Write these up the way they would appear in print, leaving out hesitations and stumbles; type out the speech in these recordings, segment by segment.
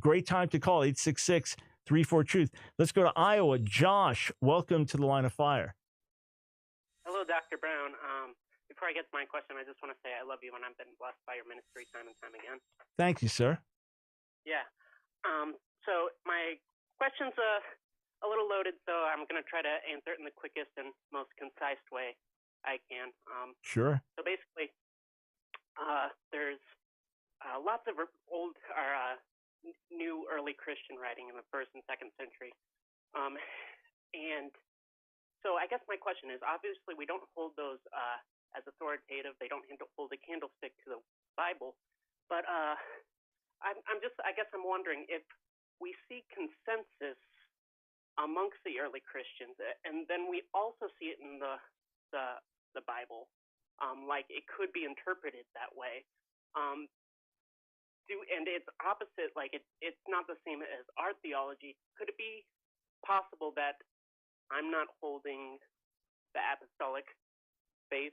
great time to call, 866-34-TRUTH. Let's go to Iowa. Josh, welcome to the Line of Fire. Hello, Dr. Brown. Before I get to my question, I just want to say I love you and I've been blessed by your ministry time and time again. Thank you, sir. Yeah. So my question's a little loaded, so I'm going to try to answer it in the quickest and most concise way I can. Sure. So basically, there's lots of old or new early Christian writing in the 1st and 2nd century. And so I guess my question is, obviously we don't hold those as authoritative. They don't hold a candlestick to the Bible. But I guess I'm wondering if we see consensus amongst the early Christians, and then we also see it in the Bible, like it could be interpreted that way. And it's opposite, like it's not the same as our theology. Could it be possible that I'm not holding the apostolic faith,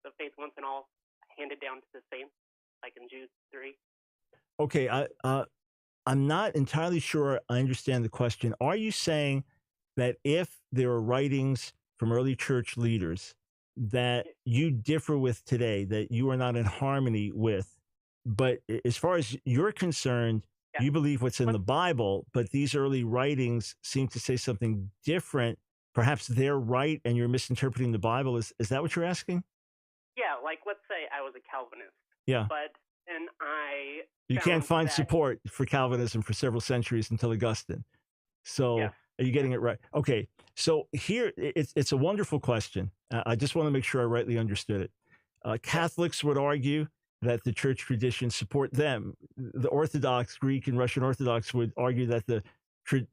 the faith once and all handed down to the saints, like in Jude 3? Okay, I'm not entirely sure I understand the question. Are you saying that if there are writings from early church leaders that you differ with today, that you are not in harmony with, but as far as you're concerned, you believe what's in the Bible, but these early writings seem to say something different? Perhaps they're right and you're misinterpreting the Bible. Is that what you're asking? Yeah, like let's say I was a Calvinist. Yeah. You can't find support for Calvinism for several centuries until Augustine. So are you getting it right? Okay. So here, it's a wonderful question. I just want to make sure I rightly understood it. Catholics would argue that the church traditions support them. The Orthodox, Greek and Russian Orthodox would argue that the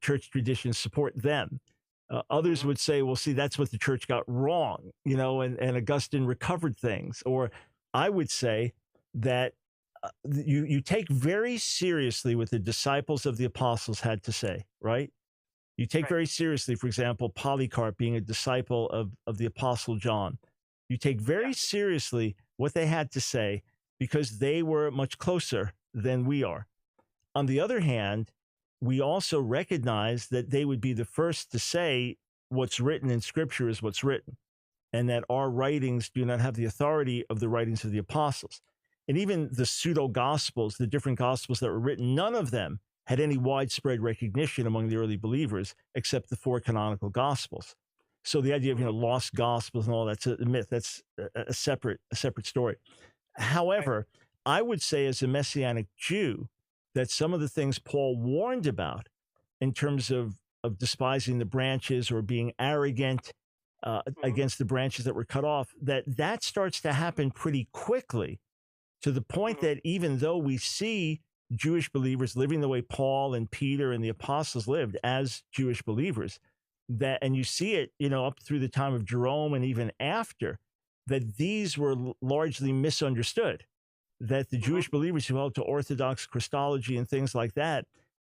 church traditions support them. Others would say, well, see, that's what the church got wrong, and Augustine recovered things. Or I would say that you take very seriously what the disciples of the apostles had to say, right? You take very seriously, for example, Polycarp being a disciple of the apostle John. You take very seriously what they had to say because they were much closer than we are. On the other hand, we also recognize that they would be the first to say what's written in Scripture is what's written, and that our writings do not have the authority of the writings of the apostles. And even the pseudo-gospels, the different gospels that were written, none of them had any widespread recognition among the early believers except the 4 canonical gospels. So the idea of lost gospels and all that's a myth. That's a separate story. However, I would say as a Messianic Jew that some of the things Paul warned about in terms of despising the branches or being arrogant against the branches that were cut off, that starts to happen pretty quickly, to the point that even though we see Jewish believers living the way Paul and Peter and the apostles lived as Jewish believers, and you see it, up through the time of Jerome and even after, that these were largely misunderstood, that the Jewish believers who held to Orthodox Christology and things like that,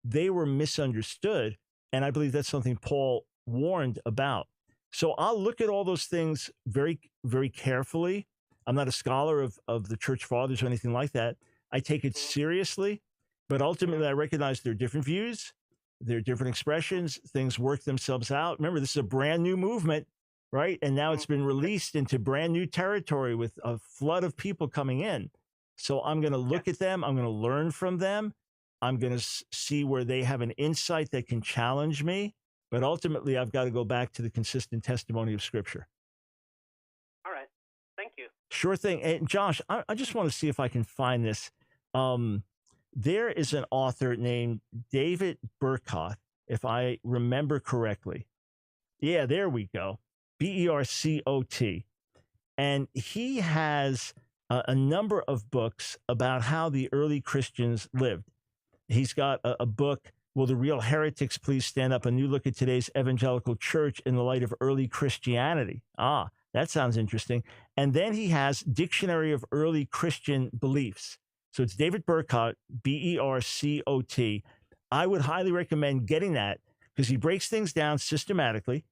they were misunderstood. And I believe that's something Paul warned about. So I'll look at all those things very, very carefully. I'm not a scholar of the church fathers or anything like that. I take it seriously, but ultimately I recognize there are different views, there are different expressions, things work themselves out. Remember, this is a brand new movement, right? And now it's been released into brand new territory with a flood of people coming in. So I'm going to look at them. I'm going to learn from them. I'm going to see where they have an insight that can challenge me. But ultimately, I've got to go back to the consistent testimony of Scripture. All right. Thank you. Sure thing. And Josh, I just want to see if I can find this. There is an author named David Burkott, if I remember correctly. Yeah, there we go. Bercot. And he has a number of books about how the early Christians lived. He's got a book, Will the Real Heretics Please Stand Up? A New Look at Today's Evangelical Church in the Light of Early Christianity. Ah, that sounds interesting. And then he has Dictionary of Early Christian Beliefs. So it's David Burkott, Bercot. I would highly recommend getting that because he breaks things down systematically,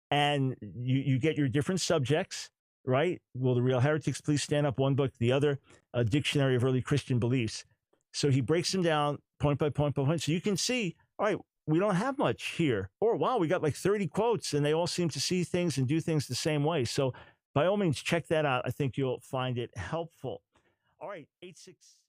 and you get your different subjects, right? Will the Real Heretics Please Stand Up? One book, the other, a Dictionary of Early Christian Beliefs. So he breaks them down point by point by point. So you can see, all right, we don't have much here. Or, wow, we got like 30 quotes and they all seem to see things and do things the same way. So by all means, check that out. I think you'll find it helpful. All right, 866.